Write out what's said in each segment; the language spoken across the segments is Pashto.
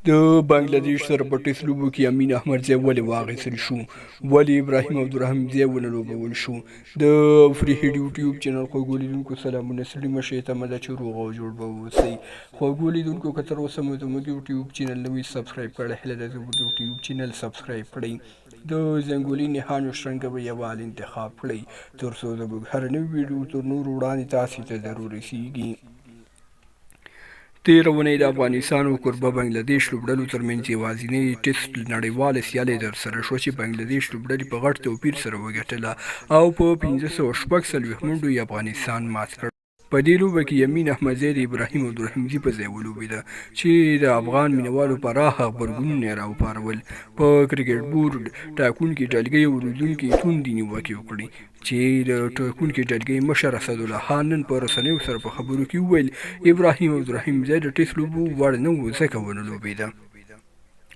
د بنگلاديش سره په ټیسټ لوبو کې امین احمدزی ولې واخیستل شو، ولې ابراهیم عبدالرحیمزی ونه لوبول شو. د فری هیډ یوټیوب چینل خوږو لیدونکو سلامونه، ستړي مشئ، تمه ده چې روغ او جوړ به واوسئ. خوږو لیدونکو که تر اوسه مو زموږ یوټیوب چینل نه وي سبسکرایب کړی، هیله ده زموږ یوټیوب چینل سبسکرایب کړئ، د زنګولي نښانو شرنګه به یوال انتخاب کړئ، تر څو زموږ هر نوی ویډیو تر نورو وړاندې تاسې ته ضرور رسیږي. تېره اونۍ د افغانستان او کوربه بنګلاديش لوبډلو ترمنځ یوازینۍ ټیسټ نړیواله سیالي ترسره شوه چې بنګلاديش لوبډلې په غټ توپیر سره وګټله او په 546 منډو یې افغانستان مات کړ. په دې لوبه کې یمین احمدزی د ابراهیم عبدالرحیمزي په ځای ولوبېده چې د افغان مینوالو پراخه غبرګونونه یې راوپارول. په کرکټ بورډ ټاکنکي ډلګۍ او روزونکي توندې نیوکې وکړې چې د ټاکنکي ډلګۍ مشر اسدالله خان نن په رسنیو سره په خبرو کې وویل ابراهیم عبدالرحیمزی د ټیسټ لوبو وړ نه و ځکه ونه لوبېده.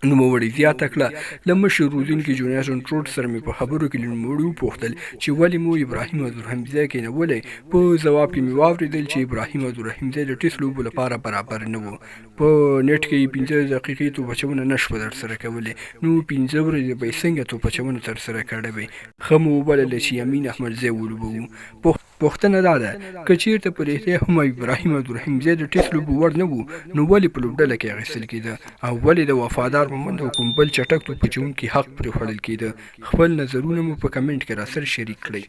نوموړي زیاته کړه له مشر روزونکي جونیاتن ټروټ سره مې په خبرو کې له نوموړي وپوښتل چې ولې مو ابراهیم عبدالرحیمزی کېنولی. په ځواب کې مې واورېدل چې ابراهیم عبدالرحیمزی د ټیسټ لوبو لپاره برابر نه و. په نیټ کې 15 دقیقې توپ اچونه نشوه ترسره کولی، نو 15 ورځې به یې څنګه توپ اچونه ترسره کړې وی. ښه مو وبلله چې یمین احمدزی ولوبوو. پوښتنه دا ده که چیرته په رښتیا هم ابراهیم عبدالرحیمزی د ټیسټ لوبو وړ نه و نو ولې په لوبډله کې اخیستل کېده او ولې د وفادار محمد او کوم بل چټک توپ اچوونکي حق پرې خوړل کېده. خپل نظرونه مو په کمنټ کې راسره شریک کړئ.